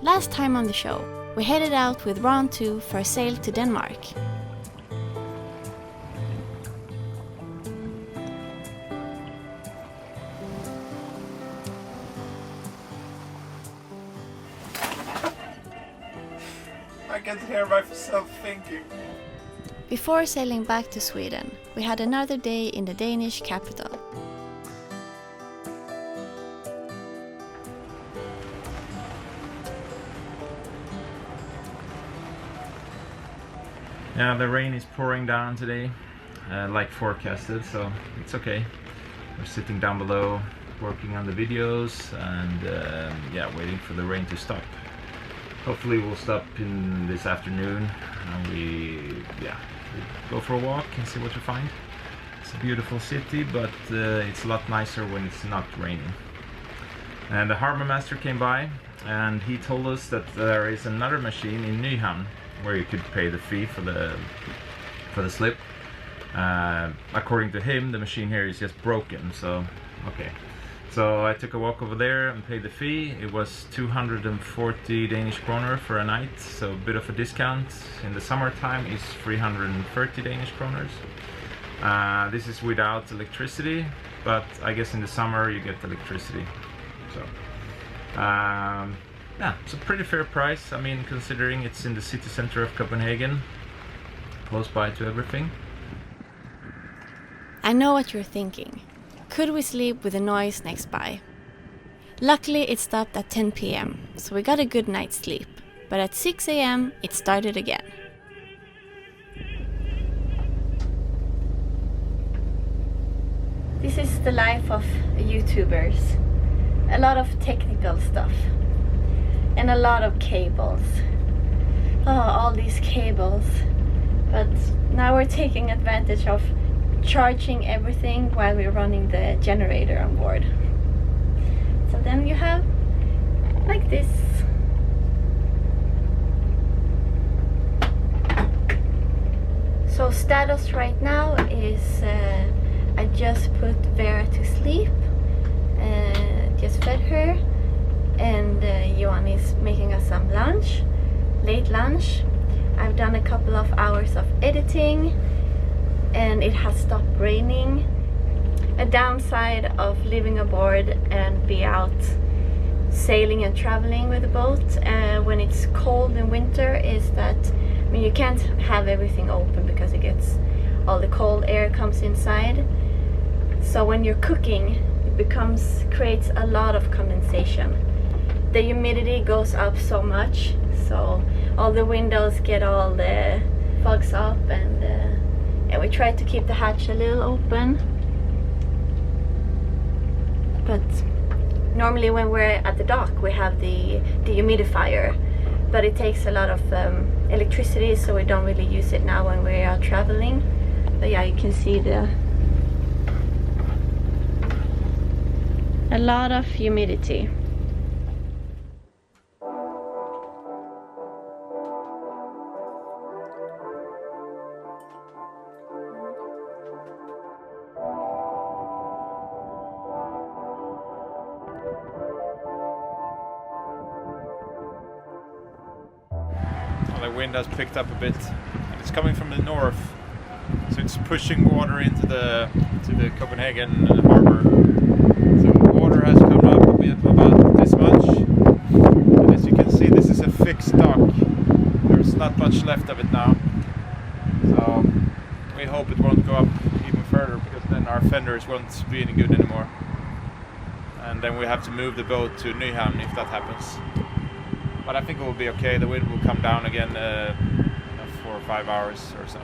Last time on the show, we headed out with Ron 2 for a sail to Denmark. I can hear myself thinking. Before sailing back to Sweden, we had another day in the Danish capital. Yeah, the rain is pouring down today, like forecasted, so it's okay. We're sitting down below, working on the videos, and waiting for the rain to stop. Hopefully we'll stop in this afternoon, and we go for a walk and see what we find. It's a beautiful city, but it's a lot nicer when it's not raining. And the harbor master came by, and he told us that there is another machine in Nyhamn where you could pay the fee for the slip. According to him, the machine here is just broken, so okay. So I took a walk over there and paid the fee. It was 240 Danish kroner for a night, so a bit of a discount. In the summertime is 330 Danish kroners. This is without electricity, but I guess in the summer you get electricity. So yeah, it's a pretty fair price. I mean, considering it's in the city center of Copenhagen, close by to everything. I know what you're thinking. Could we sleep with the noise next by? Luckily it stopped at 10 p.m, so we got a good night's sleep. But at 6 a.m. it started again. This is the life of YouTubers. A lot of technical stuff. And a lot of cables. Oh, all these cables. But now we're taking advantage of charging everything while we're running the generator on board. So then you have like this. So status right now is I just put Vera to sleep, just fed her, and Johan is making us some lunch, late lunch. I've done a couple of hours of editing, and it has stopped raining. A downside of living aboard and be out sailing and traveling with a boat when it's cold in winter is that, I mean, you can't have everything open because it gets, all the cold air comes inside. So when you're cooking, it creates a lot of condensation. The humidity goes up so much, so all the windows get all the fogs up, and we try to keep the hatch a little open. But normally when we're at the dock we have the dehumidifier, but it takes a lot of electricity, so we don't really use it now when we're out traveling. But yeah, you can see a lot of humidity. The wind has picked up a bit, and it's coming from the north, so it's pushing water into the Copenhagen harbor. So water has come up a bit, about this much, and as you can see, this is a fixed dock. There's not much left of it now, so we hope it won't go up even further, because then our fenders won't be any good anymore, and then we have to move the boat to Nyhamn if that happens. But I think it will be okay. The wind will come down again in 4 or 5 hours or so.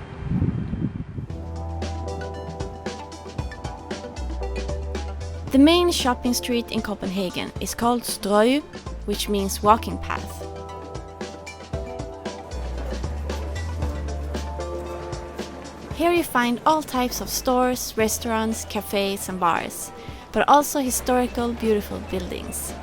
The main shopping street in Copenhagen is called Strøget, which means walking path. Here you find all types of stores, restaurants, cafes and bars, but also historical, beautiful buildings.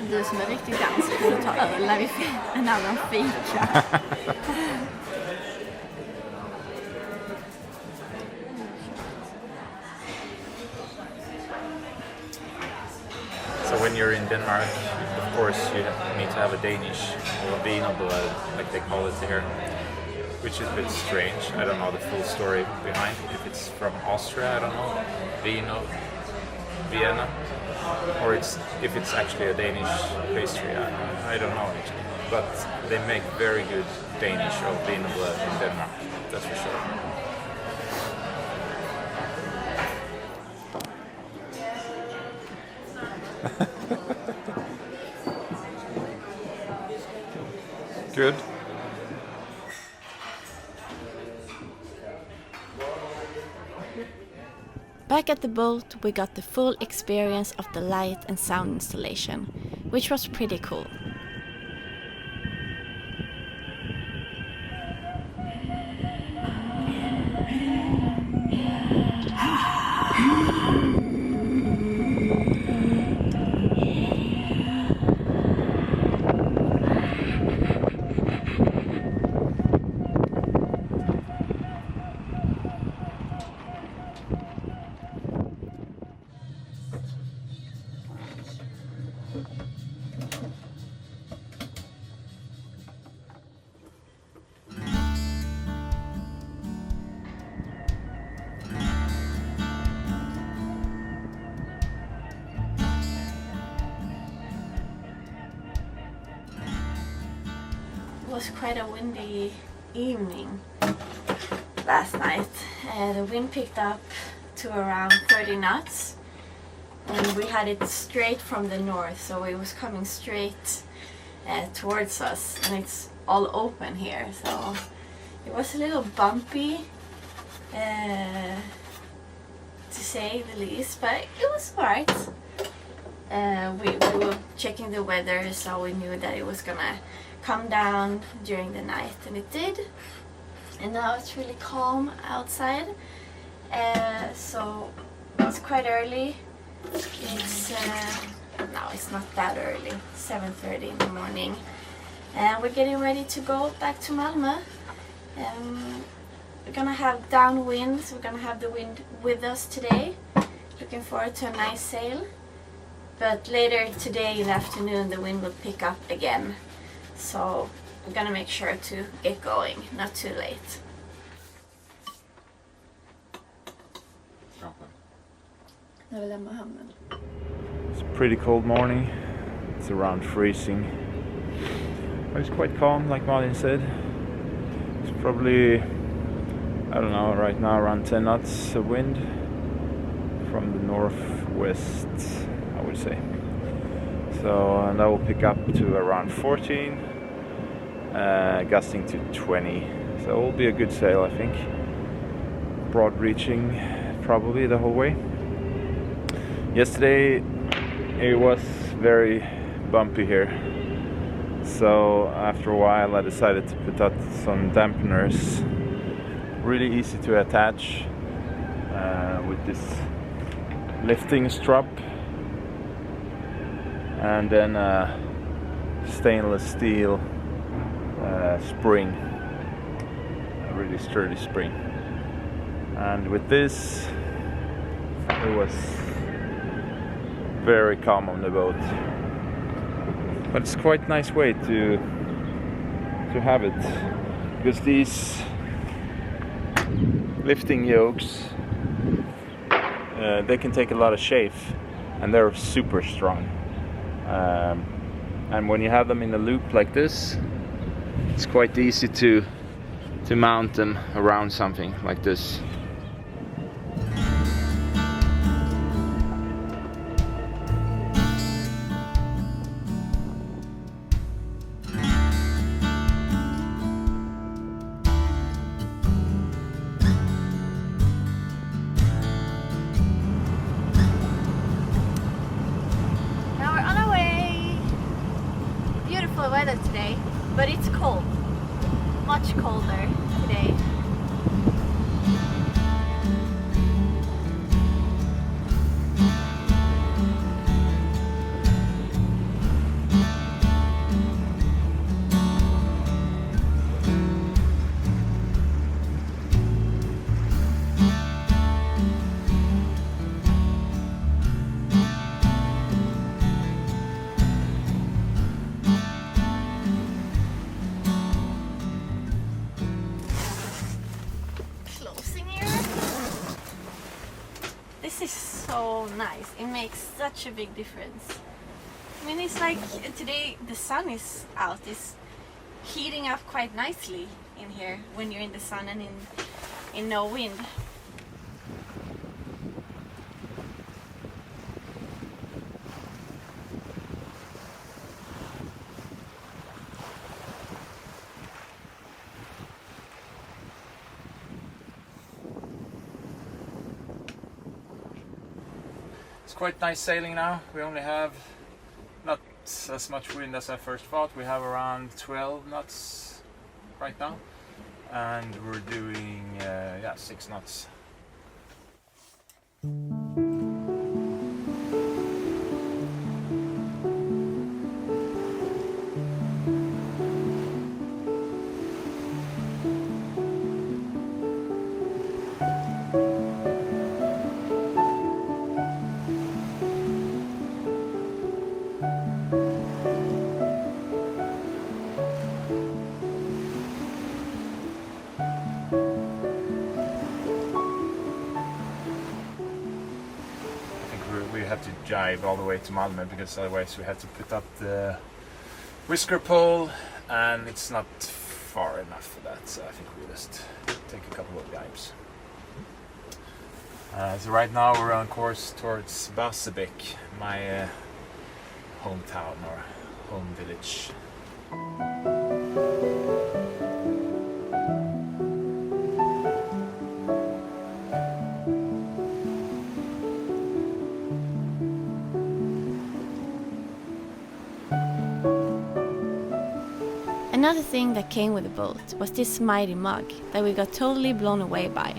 Du som är riktigt dansk borde ta öl när vi en annan fika. So when you're in Denmark, of course you need to have a Danish or wienerbrød, like they call it here, which is a bit strange. I don't know the full story behind it. If it's from Austria, I don't know, Vienna, or if it's actually a Danish pastry, I don't know actually. But they make very good Danish or wienerbrød in Denmark, that's for sure. Good. Back at the boat, we got the full experience of the light and sound installation, which was pretty cool. It was quite a windy evening last night. The wind picked up to around 30 knots and we had it straight from the north, so it was coming straight towards us, and it's all open here, so it was a little bumpy to say the least, but it was alright. We were checking the weather, so we knew that it was gonna come down during the night, and it did. And now it's really calm outside, so it's quite early. It's no, it's not that early, 7:30 in the morning, and we're getting ready to go back to Malmö. We're gonna have downwind, so we're gonna have the wind with us today. Looking forward to a nice sail, but later today in the afternoon the wind will pick up again. So I'm gonna make sure to get going, not too late. It's a pretty cold morning. It's around freezing. But it's quite calm, like Malin said. It's probably, I don't know, right now around 10 knots of wind from the northwest, I would say. So, and that will pick up to around 14, gusting to 20. So it will be a good sail, I think. Broad reaching probably the whole way. Yesterday it was very bumpy here, so after a while I decided to put out some dampeners. Really easy to attach with this lifting strap, and then a stainless steel spring, a really sturdy spring. And with this it was very calm on the boat, but it's quite nice way to have it, because these lifting yokes they can take a lot of chafe, and they're super strong, and when you have them in a loop like this, it's quite easy to mount them around something like this. beautiful weather today, but it's cold. Much colder today. This is so nice. It makes such a big difference. I mean, it's like today the sun is out. It's heating up quite nicely in here when you're in the sun and in no wind. It's quite nice sailing now. We only have not as much wind as I first thought. We have around 12 knots right now, and we're doing 6 knots. We have to jibe all the way to Malmö because otherwise we have to put up the whisker pole, and it's not far enough for that, so I think we'll just take a couple of jibes. So right now we're on course towards Barsebäck, my hometown or home village. Another thing that came with the boat was this mighty mug that we got totally blown away by.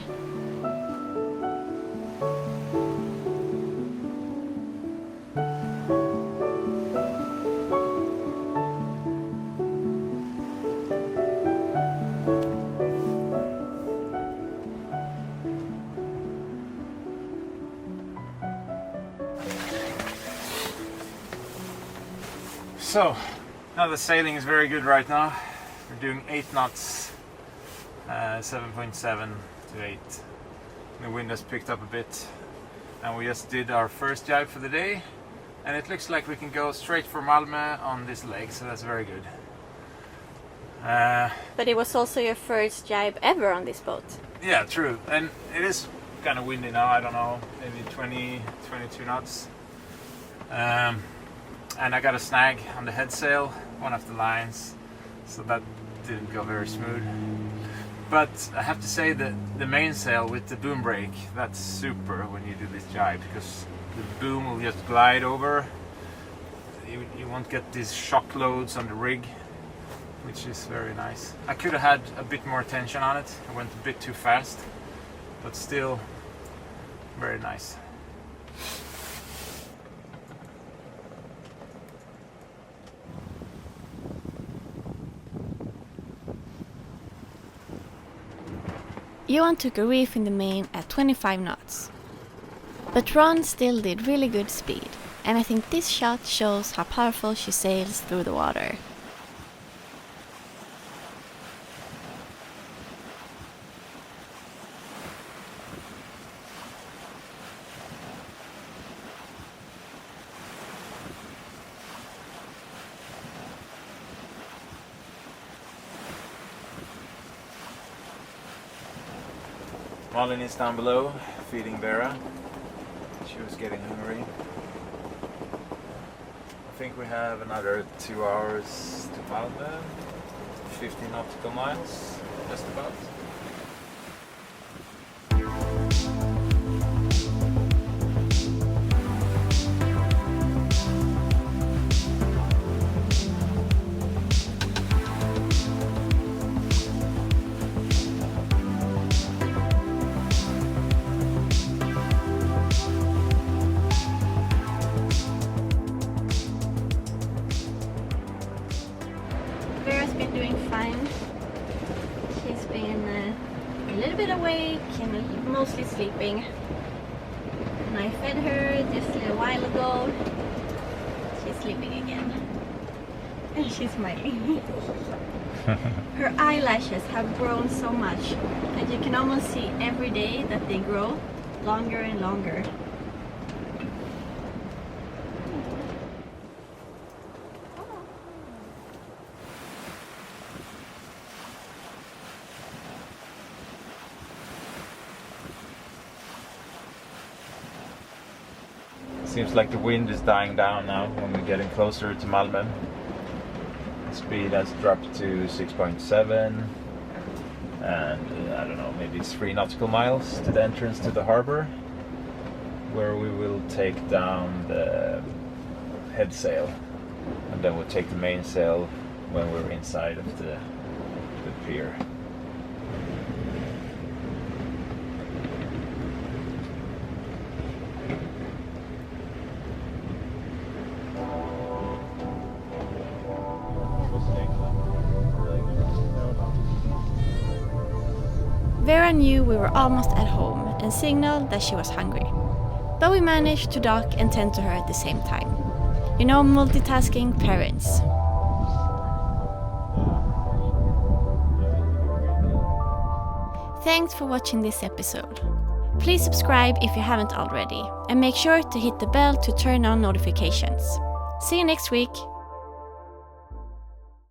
So, now the sailing is very good right now. We're doing 8 knots, 7.7 to 8. The wind has picked up a bit, and we just did our first jibe for the day, and it looks like we can go straight for Malmö on this leg, so that's very good. But it was also your first jibe ever on this boat. Yeah, true, and it is kind of windy now. I don't know, maybe 20, 22 knots. And I got a snag on the head sail, one of the lines, so that didn't go very smooth. But I have to say that the mainsail with the boom brake, that's super when you do this jibe, because the boom will just glide over. You won't get these shock loads on the rig, which is very nice. I could have had a bit more tension on it. I went a bit too fast, but still very nice. Johan took a reef in the main at 25 knots. But Ron still did really good speed, and I think this shot shows how powerful she sails through the water. Malin is down below, feeding Vera. She was getting hungry. I think we have another 2 hours to Malmö, 50 nautical miles, just about. been doing fine. She's been a little bit awake and mostly sleeping. And I fed her just a little while ago. She's sleeping again. And she's smiling. Her eyelashes have grown so much that you can almost see every day that they grow longer and longer. Seems like the wind is dying down now when we're getting closer to Malmö. The speed has dropped to 6.7 and I don't know, maybe it's 3 nautical miles to the entrance to the harbor, where we will take down the head sail and then we'll take the mainsail when we're inside of the pier. Vera knew we were almost at home and signaled that she was hungry. But we managed to dock and tend to her at the same time. You know, multitasking parents. Thanks for watching this episode. Please subscribe if you haven't already, and make sure to hit the bell to turn on notifications. See you next week!